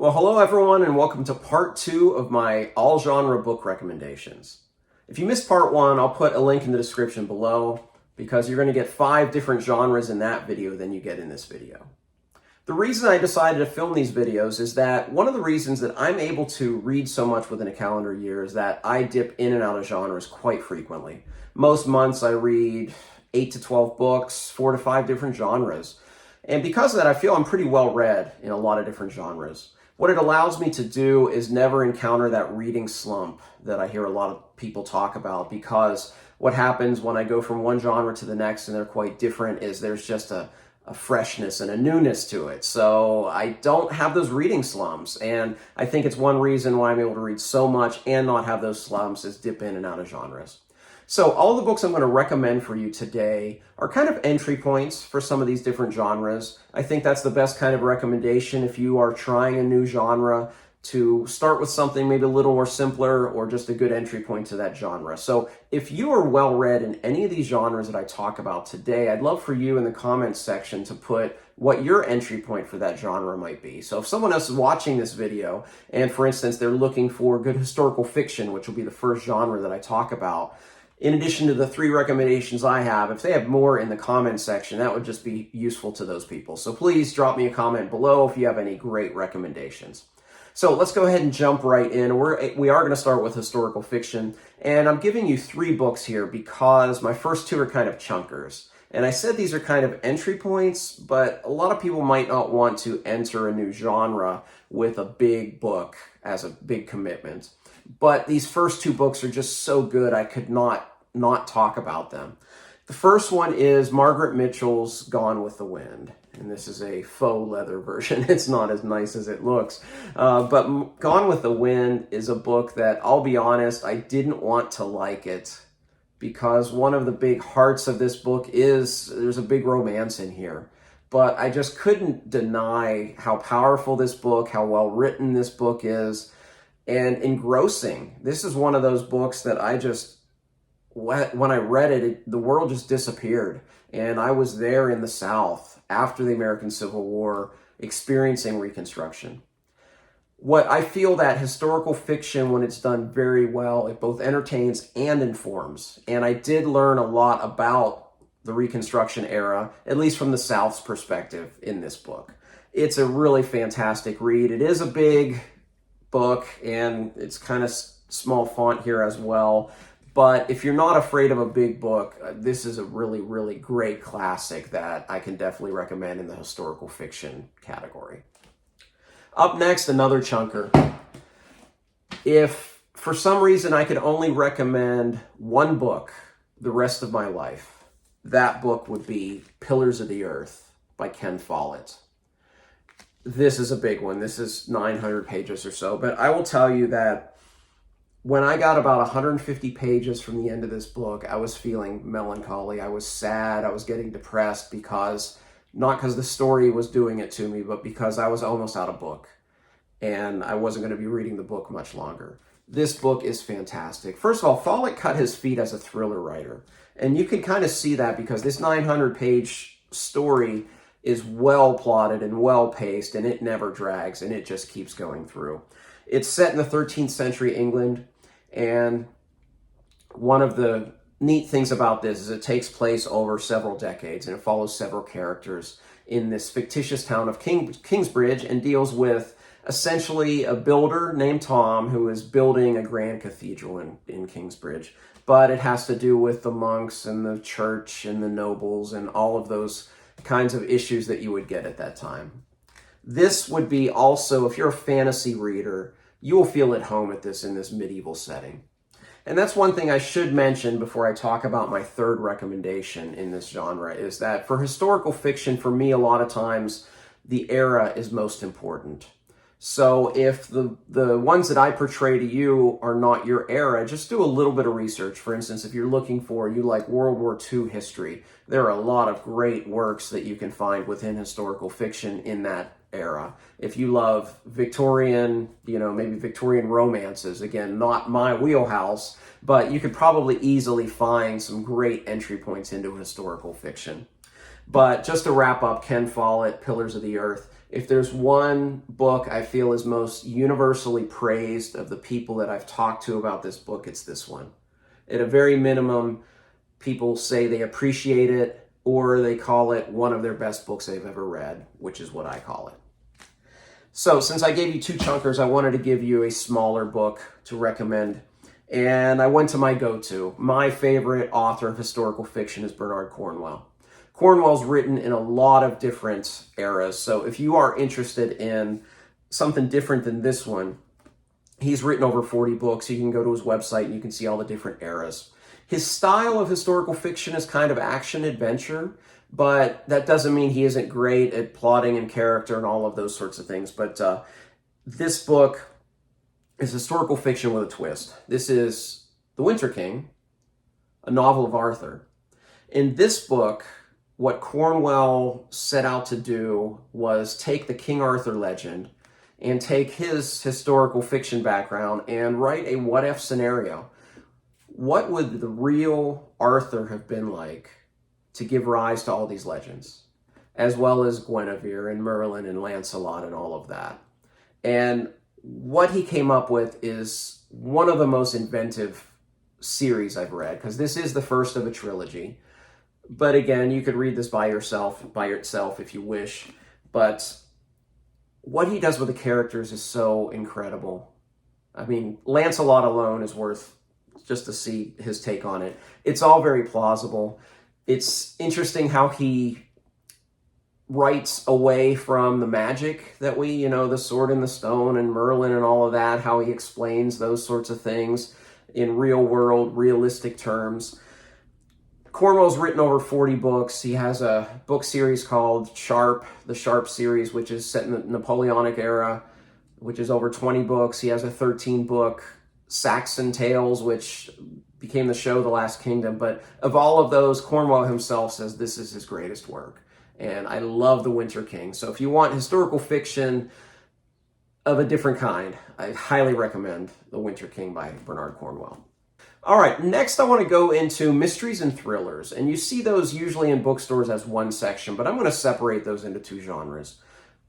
Well, hello everyone, and welcome to part 2 of my all-genre book recommendations. If you missed part 1, I'll put a link in the description below because you're going to get 5 different genres in that video than you get in this video. The reason I decided to film these videos is that one of the reasons that I'm able to read so much within a calendar year is that I dip in and out of genres quite frequently. Most months I read 8 to 12 books, 4 to 5 different genres. And because of that, I feel I'm pretty well read in a lot of different genres. What it allows me to do is never encounter that reading slump that I hear a lot of people talk about, because what happens when I go from one genre to the next and they're quite different is there's just a freshness and a newness to it. So I don't have those reading slumps, and I think it's one reason why I'm able to read so much and not have those slumps is dip in and out of genres. So all the books I'm going to recommend for you today are kind of entry points for some of these different genres. I think that's the best kind of recommendation if you are trying a new genre, to start with something maybe a little more simpler or just a good entry point to that genre. So if you are well read in any of these genres that I talk about today, I'd love for you in the comments section to put what your entry point for that genre might be. So if someone else is watching this video and, for instance, they're looking for good historical fiction, which will be the first genre that I talk about, in addition to the 3 recommendations I have, if they have more in the comments section, that would just be useful to those people. So please drop me a comment below if you have any great recommendations. So let's go ahead and jump right in. We are going to start with historical fiction, and I'm giving you 3 books here because my first 2 are kind of chunkers. And I said these are kind of entry points, but a lot of people might not want to enter a new genre with a big book as a big commitment. But these first 2 books are just so good, I could not talk about them. The first one is Margaret Mitchell's Gone with the Wind. And this is a faux leather version. It's not as nice as it looks. But Gone with the Wind is a book that, I'll be honest, I didn't want to like it, because one of the big hearts of this book is there's a big romance in here. But I just couldn't deny how powerful this book, how well written this book is, and engrossing. This is one of those books that when I read it, the world just disappeared. And I was there in the South after the American Civil War, experiencing Reconstruction. What I feel that historical fiction, when it's done very well, it both entertains and informs. And I did learn a lot about the Reconstruction era, at least from the South's perspective, in this book. It's a really fantastic read. It is a big book, and it's kind of small font here as well. But if you're not afraid of a big book, this is a really, really great classic that I can definitely recommend in the historical fiction category. Up next, another chunker. If for some reason I could only recommend one book the rest of my life, that book would be Pillars of the Earth by Ken Follett. This is a big one. This is 900 pages or so. But I will tell you that when I got about 150 pages from the end of this book, I was feeling melancholy. I was sad. I was getting depressed, not because the story was doing it to me, but because I was almost out of book. And I wasn't going to be reading the book much longer. This book is fantastic. First of all, Follett cut his feet as a thriller writer. And you can kind of see that because this 900-page story is well plotted and well paced, and it never drags, and it just keeps going through. It's set in the 13th century England, and one of the neat things about this is it takes place over several decades, and it follows several characters in this fictitious town of Kingsbridge, and deals with essentially a builder named Tom who is building a grand cathedral in Kingsbridge. But it has to do with the monks and the church and the nobles and all of those kinds of issues that you would get at that time. This would be also, if you're a fantasy reader, you will feel at home at this in this medieval setting. And that's one thing I should mention before I talk about my 3rd recommendation in this genre, is that for historical fiction, for me, a lot of times, the era is most important. So if the ones that I portray to you are not your era, just do a little bit of research. For instance, if you're looking for, you like World War II history, there are a lot of great works that you can find within historical fiction in that era. If you love Victorian, maybe Victorian romances, again, not my wheelhouse, but you could probably easily find some great entry points into historical fiction. But just to wrap up, Ken Follett, Pillars of the Earth, If there's one book I feel is most universally praised of the people that I've talked to about this book, it's this one. At a very minimum, people say they appreciate it, or they call it one of their best books they've ever read, which is what I call it. So since I gave you two chunkers, I wanted to give you a smaller book to recommend. And I went to my go-to. My favorite author of historical fiction is Bernard Cornwell. Cornwell's written in a lot of different eras. So if you are interested in something different than this one, he's written over 40 books. You can go to his website and you can see all the different eras. His style of historical fiction is kind of action-adventure, but that doesn't mean he isn't great at plotting and character and all of those sorts of things. But this book is historical fiction with a twist. This is The Winter King, a novel of Arthur. In this book, what Cornwell set out to do was take the King Arthur legend and take his historical fiction background and write a what-if scenario. What would the real Arthur have been like to give rise to all these legends, as well as Guinevere and Merlin and Lancelot and all of that? And what he came up with is one of the most inventive series I've read, because this is the first of a trilogy. But again, you could read this by yourself if you wish. But what he does with the characters is so incredible. I mean, Lancelot alone is worth just to see his take on it. It's all very plausible. It's interesting how he writes away from the magic that we, the sword and the stone and Merlin and all of that, how he explains those sorts of things in real world, realistic terms. Cornwell's written over 40 books. He has a book series called Sharp, the Sharp series, which is set in the Napoleonic era, which is over 20 books. He has a 13-book Saxon Tales, which became the show The Last Kingdom. But of all of those, Cornwell himself says this is his greatest work. And I love The Winter King. So if you want historical fiction of a different kind, I highly recommend The Winter King by Bernard Cornwell. All right, next I want to go into mysteries and thrillers. And you see those usually in bookstores as one section, but I'm going to separate those into two genres.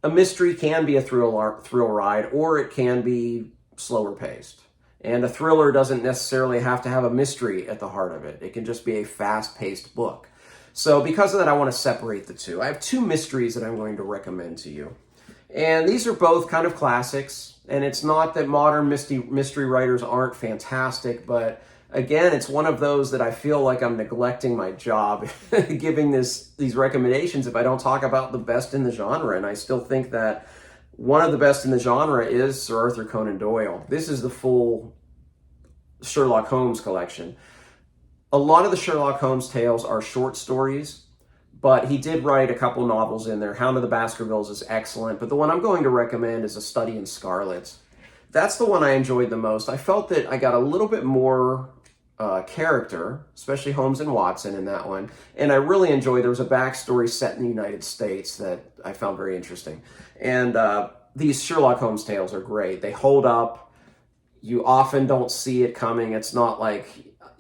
A mystery can be a thrill ride, or it can be slower paced. And a thriller doesn't necessarily have to have a mystery at the heart of it. It can just be a fast-paced book. So because of that, I want to separate the two. I have two mysteries that I'm going to recommend to you. And these are both kind of classics. And it's not that modern mystery writers aren't fantastic, but again, it's one of those that I feel like I'm neglecting my job giving these recommendations if I don't talk about the best in the genre. And I still think that one of the best in the genre is Sir Arthur Conan Doyle. This is the full Sherlock Holmes collection. A lot of the Sherlock Holmes tales are short stories, but he did write a couple novels in there. Hound of the Baskervilles is excellent, but the one I'm going to recommend is A Study in Scarlet. That's the one I enjoyed the most. I felt that I got a little bit more character, especially Holmes and Watson in that one. And I really enjoyed, there was a backstory set in the United States that I found very interesting. And these Sherlock Holmes tales are great. They hold up. You often don't see it coming. It's not like,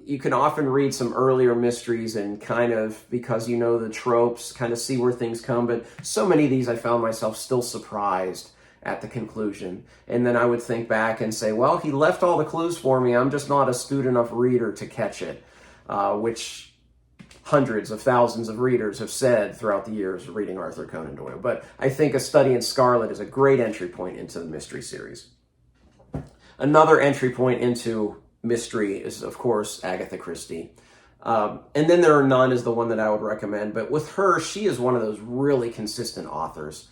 you can often read some earlier mysteries and kind of, because you know the tropes, kind of see where things come. But so many of these, I found myself still surprised at the conclusion. And then I would think back and say, well, he left all the clues for me. I'm just not a astute enough reader to catch it, which hundreds of thousands of readers have said throughout the years of reading Arthur Conan Doyle. But I think A Study in Scarlet is a great entry point into the mystery series. Another entry point into mystery is, of course, Agatha Christie. And then There Are None is the one that I would recommend. But with her, she is one of those really consistent authors.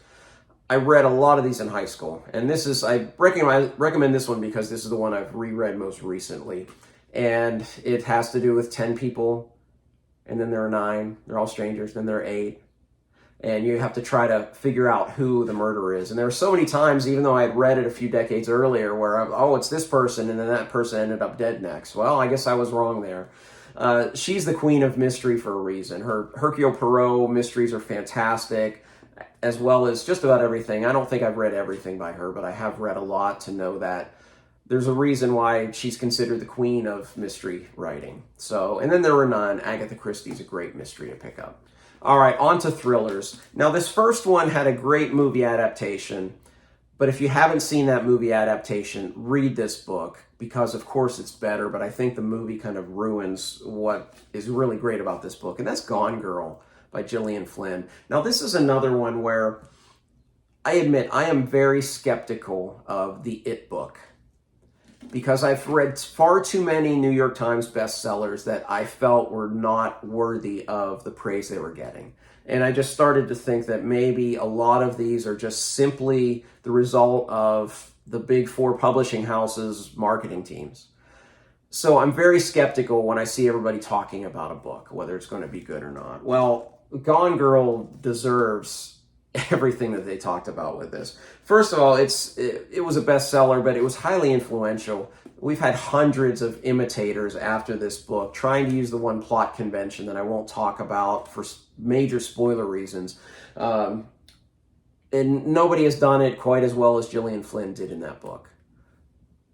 I read a lot of these in high school, and I recommend this one because this is the one I've reread most recently. And it has to do with 10 people, and then there are 9. They're all strangers, then there are 8. And you have to try to figure out who the murderer is. And there were so many times, even though I had read it a few decades earlier, where, it's this person, and then that person ended up dead next. Well, I guess I was wrong there. She's the queen of mystery for a reason. Her Hercule Poirot mysteries are fantastic, as well as just about everything. I don't think I've read everything by her, but I have read a lot to know that there's a reason why she's considered the queen of mystery writing. So, and then There Were None. Agatha Christie's a great mystery to pick up. All right, on to thrillers. Now, this first one had a great movie adaptation, but if you haven't seen that movie adaptation, read this book because, of course, it's better, but I think the movie kind of ruins what is really great about this book, and that's Gone Girl by Gillian Flynn. Now, this is another one where I admit I am very skeptical of the It book because I've read far too many New York Times bestsellers that I felt were not worthy of the praise they were getting. And I just started to think that maybe a lot of these are just simply the result of the big four publishing houses' marketing teams. So I'm very skeptical when I see everybody talking about a book, whether it's going to be good or not. Well, Gone Girl deserves everything that they talked about with this. First of all, it was a bestseller, but it was highly influential. We've had hundreds of imitators after this book trying to use the one plot convention that I won't talk about for major spoiler reasons. And nobody has done it quite as well as Gillian Flynn did in that book.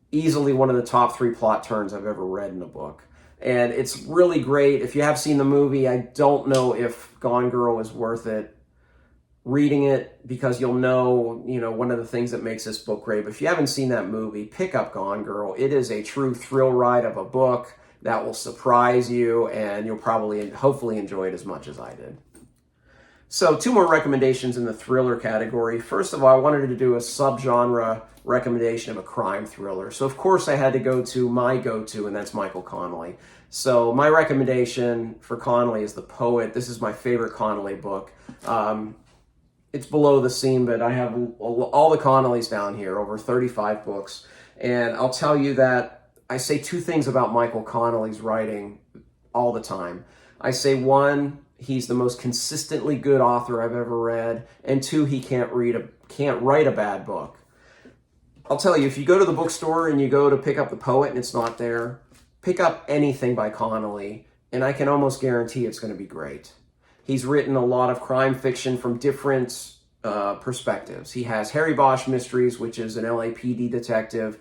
Easily one of the top 3 plot turns I've ever read in a book. And it's really great. If you have seen the movie, I don't know if Gone Girl is worth it reading it because you'll know, one of the things that makes this book great. But if you haven't seen that movie, pick up Gone Girl. It is a true thrill ride of a book that will surprise you, and you'll hopefully enjoy it as much as I did. So 2 more recommendations in the thriller category. First of all, I wanted to do a subgenre recommendation of a crime thriller. So of course I had to go to my go-to, and that's Michael Connelly. So my recommendation for Connelly is The Poet. This is my favorite Connelly book. It's below the scene, but I have all the Connollys down here, over 35 books. And I'll tell you that I say 2 things about Michael Connelly's writing all the time. I say, 1, he's the most consistently good author I've ever read, and 2, he can't write a bad book. I'll tell you, if you go to the bookstore and you go to pick up The Poet and it's not there, pick up anything by Connelly, and I can almost guarantee it's going to be great. He's written a lot of crime fiction from different perspectives. He has Harry Bosch Mysteries, which is an LAPD detective.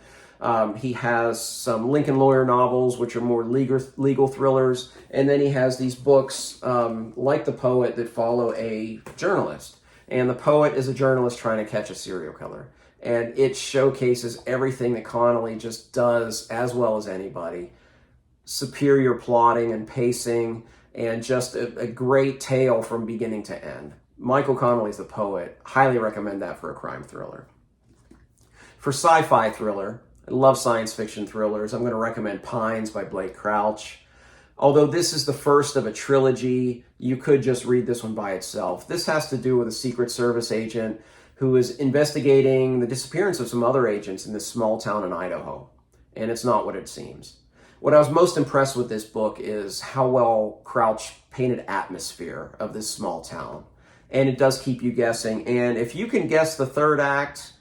He has some Lincoln Lawyer novels, which are more legal thrillers. And then he has these books like The Poet that follow a journalist. And The Poet is a journalist trying to catch a serial killer. And it showcases everything that Connelly just does as well as anybody. Superior plotting and pacing, and just a great tale from beginning to end. Michael Connelly's The Poet. Highly recommend that for a crime thriller. For sci-fi thriller, I love science fiction thrillers. I'm going to recommend Pines by Blake Crouch. Although this is the first of a trilogy, you could just read this one by itself. This has to do with a Secret Service agent who is investigating the disappearance of some other agents in this small town in Idaho. And it's not what it seems. What I was most impressed with this book is how well Crouch painted atmosphere of this small town. And it does keep you guessing. And if you can guess the 3rd act,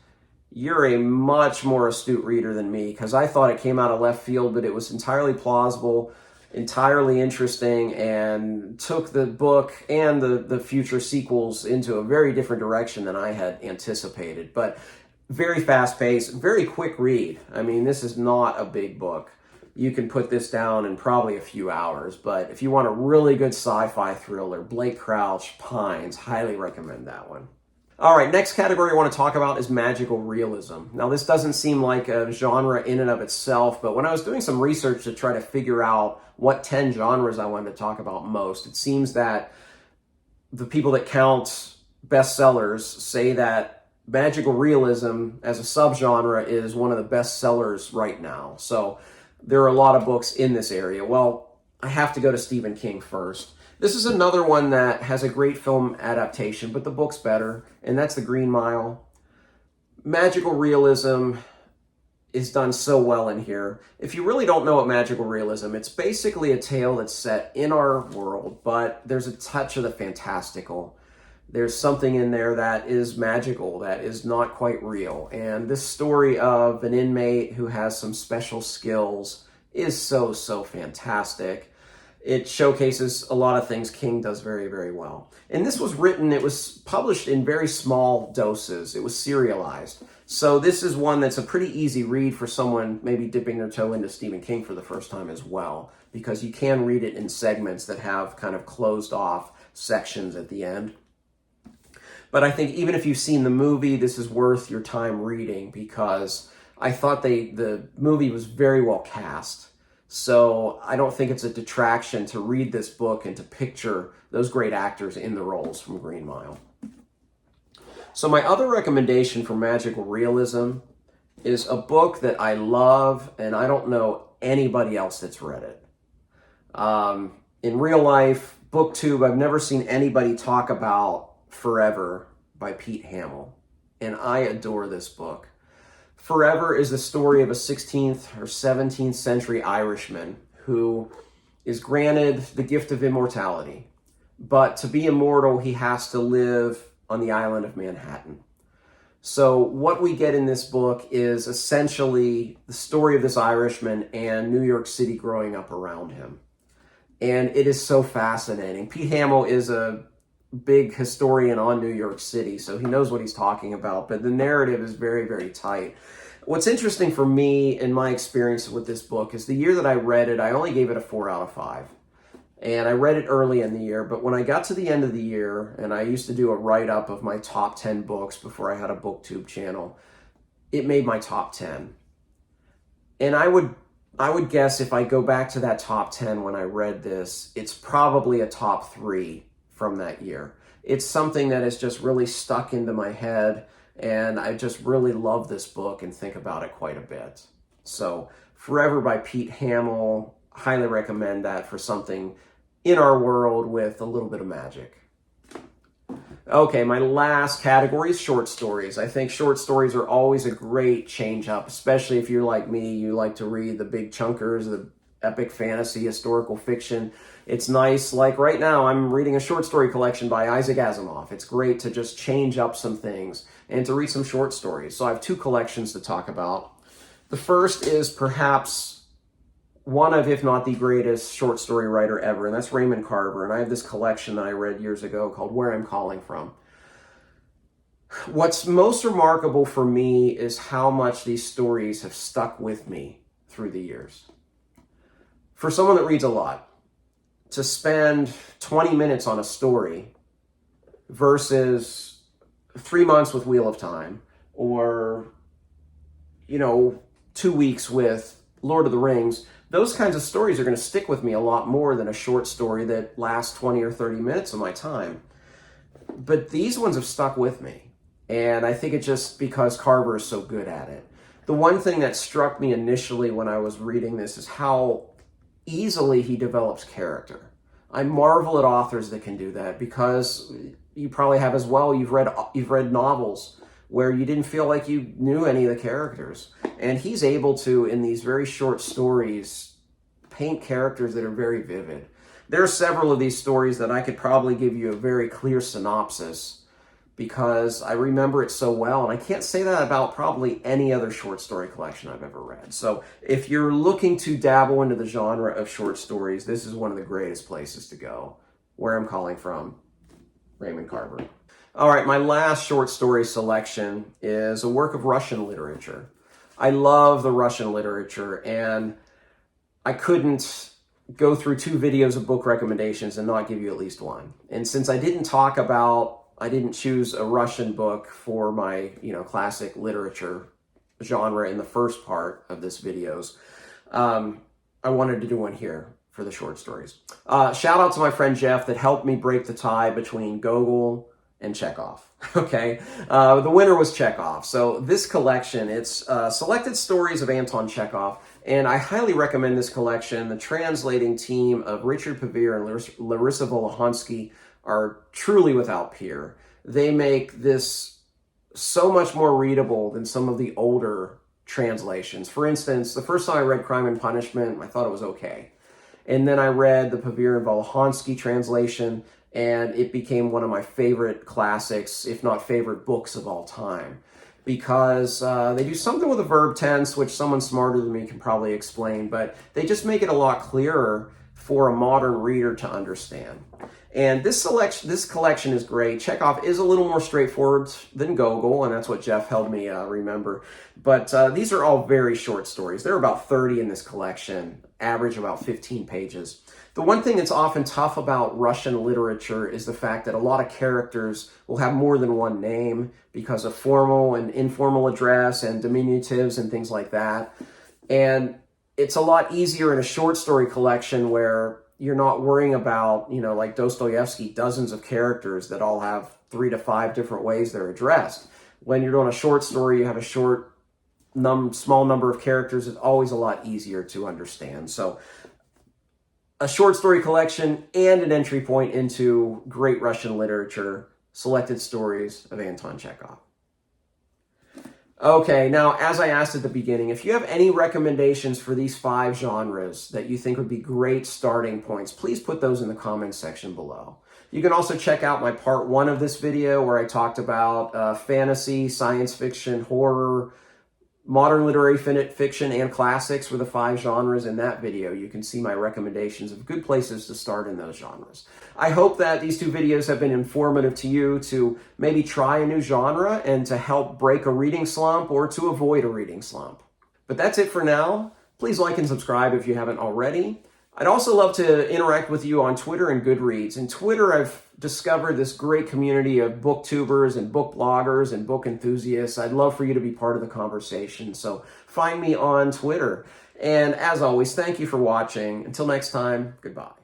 you're a much more astute reader than me, because I thought it came out of left field, but it was entirely plausible, entirely interesting, and took the book and the future sequels into a very different direction than I had anticipated. But very fast-paced, very quick read. I mean, this is not a big book. You can put this down in probably a few hours, but if you want a really good sci-fi thriller, Blake Crouch, Pines, highly recommend that one. All right, next category I want to talk about is magical realism. Now, this doesn't seem like a genre in and of itself, but when I was doing some research to try to figure out what 10 genres I wanted to talk about most, it seems that the people that count bestsellers say that magical realism as a subgenre is one of the best sellers right now. So there are a lot of books in this area. Well, I have to go to Stephen King first. This is another one that has a great film adaptation, but the book's better, and that's The Green Mile. Magical realism is done so well in here. If you really don't know what magical realism, it's basically a tale that's set in our world, but there's a touch of the fantastical. There's something in there that is magical, that is not quite real. And this story of an inmate who has some special skills is so fantastic. It showcases a lot of things King does very, very well. And this was written, it was published in very small doses. It was serialized. So this is one that's a pretty easy read for someone maybe dipping their toe into Stephen King for the first time as well, because you can read it in segments that have kind of closed off sections at the end. But I think even if you've seen the movie, this is worth your time reading, because I thought the movie was very well cast. So I don't think it's a detraction to read this book and to picture those great actors in the roles from Green Mile. So my other recommendation for magical realism is a book that I love, and I don't know anybody else that's read it. In real life, BookTube, I've never seen anybody talk about Forever by Pete Hamill, and I adore this book. Forever is the story of a 16th or 17th century Irishman who is granted the gift of immortality, but to be immortal, he has to live on the island of Manhattan. So what we get in this book is essentially the story of this Irishman and New York City growing up around him. And it is so fascinating. Pete Hamill is a big historian on New York City, so he knows what he's talking about, but the narrative is very, very tight. What's interesting for me in my experience with this book is the year that I read it, I only gave it a 4 out of 5. And I read it early in the year, but when I got to the end of the year, and I used to do a write-up of my top 10 books before I had a BookTube channel, it made my top 10. And I would guess if I go back to that top 10 when I read this, it's probably a top 3 from that year. It's something that has just really stuck into my head, and I just really love this book and think about it quite a bit. So Forever by Pete Hamill, highly recommend that for something in our world with a little bit of magic. Okay, my last category is short stories. I think short stories are always a great change up, especially if you're like me, you like to read the big chunkers, the epic fantasy, historical fiction. It's nice, like right now, I'm reading a short story collection by Isaac Asimov. It's great to just change up some things and to read some short stories. So I have 2 collections to talk about. The first is perhaps one of, if not the greatest short story writer ever, and that's Raymond Carver. And I have this collection that I read years ago called Where I'm Calling From. What's most remarkable for me is how much these stories have stuck with me through the years. For someone that reads a lot, to spend 20 minutes on a story versus 3 months with Wheel of Time, or, 2 weeks with Lord of the Rings, those kinds of stories are going to stick with me a lot more than a short story that lasts 20 or 30 minutes of my time. But these ones have stuck with me, and I think it's just because Carver is so good at it. The one thing that struck me initially when I was reading this is how easily he develops character. I marvel at authors that can do that, because you probably have as well. You've read novels where you didn't feel like you knew any of the characters. And he's able to, in these very short stories, paint characters that are very vivid. There are several of these stories that I could probably give you a very clear synopsis, because I remember it so well. And I can't say that about probably any other short story collection I've ever read. So if you're looking to dabble into the genre of short stories, this is one of the greatest places to go. Where I'm Calling From, Raymond Carver. All right, my last short story selection is a work of Russian literature. I love the Russian literature, and I couldn't go through 2 videos of book recommendations and not give you at least one. And since I didn't choose a Russian book for my, classic literature genre in the first part of this videos, I wanted to do one here for the short stories. Shout out to my friend Jeff that helped me break the tie between Gogol and Chekhov. Okay, the winner was Chekhov. So this collection, it's selected stories of Anton Chekhov, and I highly recommend this collection. The translating team of Richard Pavir and Larissa Volohansky are truly without peer. They make this so much more readable than some of the older translations. For instance, the first time I read Crime and Punishment, I thought it was okay. And then I read the Pavir and Volohansky translation, and it became one of my favorite classics, if not favorite books of all time, because they do something with the verb tense, which someone smarter than me can probably explain, but they just make it a lot clearer for a modern reader to understand. And this collection is great. Chekhov is a little more straightforward than Gogol, and that's what Jeff helped me remember. But these are all very short stories. There are about 30 in this collection, average about 15 pages. The one thing that's often tough about Russian literature is the fact that a lot of characters will have more than one name because of formal and informal address and diminutives and things like that. And it's a lot easier in a short story collection where you're not worrying about, like Dostoevsky, dozens of characters that all have 3 to 5 different ways they're addressed. When you're doing a short story, you have a small number of characters. It's always a lot easier to understand. So a short story collection and an entry point into great Russian literature, Selected Stories of Anton Chekhov. Okay, now, as I asked at the beginning, if you have any recommendations for these 5 genres that you think would be great starting points, please put those in the comments section below. You can also check out my part 1 of this video where I talked about fantasy, science fiction, horror, modern literary fiction, and classics were the 5 genres. In that video, you can see my recommendations of good places to start in those genres. I hope that these 2 videos have been informative to you to maybe try a new genre and to help break a reading slump or to avoid a reading slump. But that's it for now. Please like and subscribe if you haven't already. I'd also love to interact with you on Twitter and Goodreads. In Twitter, I've discovered this great community of booktubers and book bloggers and book enthusiasts. I'd love for you to be part of the conversation. So find me on Twitter. And as always, thank you for watching. Until next time, goodbye.